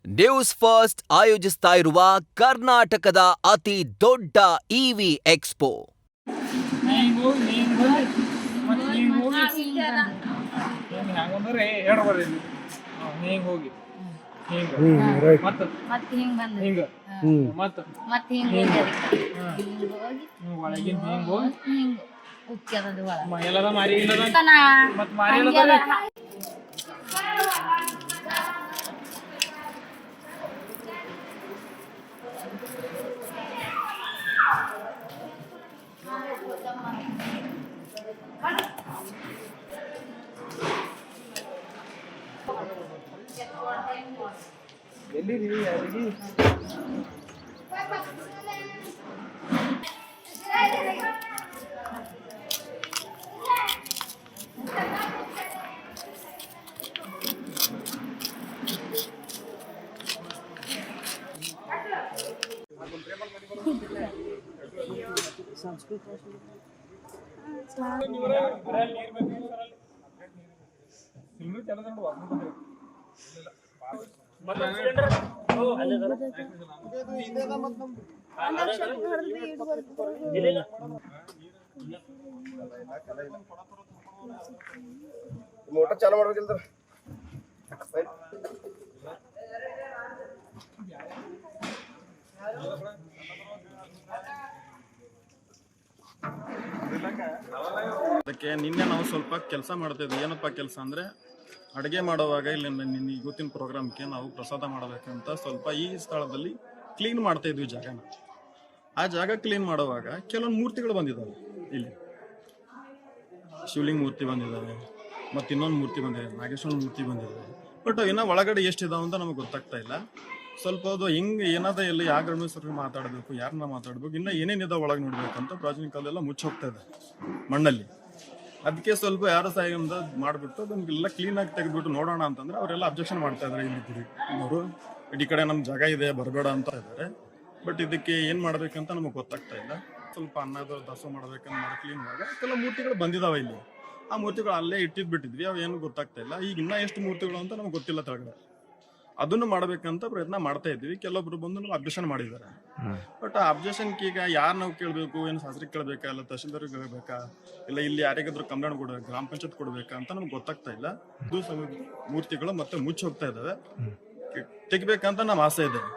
News first ಆಯೋಜಿಸ್ತಾ ಇರುವ ಕರ್ನಾಟಕದ ಅತಿ ದೊಡ್ಡ ಇವಿ ಎಕ್ಸ್ಪೋ. ಮೋಟರ್ ಚಾಲು ಮಾಡ್ಬೇಕಿಲ್ದ ಅದಕ್ಕೆ ನಿನ್ನೆ ನಾವು ಸ್ವಲ್ಪ ಕೆಲಸ ಮಾಡ್ತಾ ಇದ್ವಿ. ಏನಪ್ಪ ಕೆಲಸ ಅಂದರೆ ಅಡುಗೆ ಮಾಡುವಾಗ ಇಲ್ಲಿ ಇವತ್ತಿನ ಪ್ರೋಗ್ರಾಮ್ಗೆ ನಾವು ಪ್ರಸಾದ ಮಾಡಬೇಕಂತ ಸ್ವಲ್ಪ ಈ ಸ್ಥಳದಲ್ಲಿ ಕ್ಲೀನ್ ಮಾಡ್ತಾ ಇದ್ವಿ ಜಾಗನ. ಆ ಜಾಗ ಕ್ಲೀನ್ ಮಾಡುವಾಗ ಕೆಲವೊಂದು ಮೂರ್ತಿಗಳು ಬಂದಿದ್ದಾವೆ. ಇಲ್ಲಿ ಶಿವಲಿಂಗ ಮೂರ್ತಿ ಬಂದಿದ್ದಾವೆ, ಮತ್ತು ಇನ್ನೊಂದು ಮೂರ್ತಿ ಬಂದಿದೆ, ನಾಗೇಶ್ವರ ಮೂರ್ತಿ ಬಂದಿದ್ದಾವೆ. ಬಟ್ ಇನ್ನೂ ಒಳಗಡೆ ಎಷ್ಟಿದಾವೆ ಅಂತ ನಮಗೆ ಗೊತ್ತಾಗ್ತಾ ಇಲ್ಲ. ಸ್ವಲ್ಪ ಅದು ಹೆಂಗೆ ಏನಾದ ಎಲ್ಲ ಯಾವ ಗಣೇಶ್ವರಿಗೆ ಮಾತಾಡಬೇಕು, ಯಾರನ್ನ ಮಾತಾಡ್ಬೇಕು, ಇನ್ನೂ ಏನೇನಿದಾವೆ ಒಳಗೆ ನೋಡ್ಬೇಕಂತ ಪ್ರಾಚೀನ ಕಾಲದೆಲ್ಲ ಮುಚ್ಚಿ ಹೋಗ್ತಾ ಇದೆ ಮಣ್ಣಲ್ಲಿ. ಅದಕ್ಕೆ ಸ್ವಲ್ಪ ಯಾರು ಸಹಾಯದಿಂದ ಮಾಡಿಬಿಟ್ಟು ಅದನ್ನೆಲ್ಲ ಕ್ಲೀನಾಗಿ ತೆಗೆದ್ಬಿಟ್ಟು ನೋಡೋಣ ಅಂತಂದ್ರೆ ಅವರೆಲ್ಲ ಅಬ್ಜೆಕ್ಷನ್ ಮಾಡ್ತಾ ಇದ್ದಾರೆ. ಇಲ್ಲಿ ಗುಡಿ ಅವರು ಈ ಕಡೆ ನಮ್ಮ ಜಾಗ ಇದೆ ಬರಬೇಡ ಅಂತ ಇದ್ದಾರೆ. ಬಟ್ ಇದಕ್ಕೆ ಏನು ಮಾಡ್ಬೇಕಂತ ನಮಗೆ ಗೊತ್ತಾಗ್ತಾ ಇಲ್ಲ. ಸ್ವಲ್ಪ ಅನ್ನದ ದಾಸೋಹ ಮಾಡ್ಬೇಕಂತ ಮಾಡಿ ಕ್ಲೀನ್ ಮಾಡುವಾಗ ಕೆಲವು ಮೂರ್ತಿಗಳು ಬಂದಿದ್ದಾವೆ ಇಲ್ಲಿ. ಆ ಮೂರ್ತಿಗಳು ಅಲ್ಲೇ ಬಿಟ್ಟಿದ್ವಿ, ಅವು ಏನು ಗೊತ್ತಾಗ್ತಾ ಇಲ್ಲ. ಈಗ ಇನ್ನೂ ಎಷ್ಟು ಮೂರ್ತಿಗಳು ಅಂತ ನಮ್ಗೆ ಗೊತ್ತಿಲ್ಲ ತೆಳಗಡೆ. ಅದನ್ನು ಮಾಡಬೇಕಂತ ಪ್ರಯತ್ನ ಮಾಡ್ತಾ ಇದ್ವಿ. ಕೆಲವೊಬ್ರು ಬಂದು ನಾವು ಅಬ್ಜೆಕ್ಷನ್ ಮಾಡಿದ್ದಾರೆ. ಬಟ್ ಆ ಅಬ್ಜೆಕ್ಷನ್ಗೆ ಈಗ ಯಾರು ನಾವು ಕೇಳಬೇಕು, ಏನು ಶಾಸ್ತ್ರಿಗೆ ಕೇಳಬೇಕಾ, ಇಲ್ಲ ತಹಶೀಲ್ದಾರ್ಗೆ ಕೇಳಬೇಕಾ, ಇಲ್ಲ ಇಲ್ಲಿ ಯಾರಿಗಾದ್ರೂ ಕಂಪ್ಲೇಂಟ್ ಕೊಡಬೇಕು, ಗ್ರಾಮ ಪಂಚಾಯತ್ ಕೊಡಬೇಕಾ ಅಂತ ನಮ್ಗೆ ಗೊತ್ತಾಗ್ತಾ ಇಲ್ಲ. ಮೂರ್ತಿಗಳು ಮತ್ತೆ ಮುಚ್ಚಿ ಹೋಗ್ತಾ ಇದ್ದಾವೆ. ತೆಗಿಬೇಕಂತ ನಮ್ಮ ಆಸೆ ಇದೆ.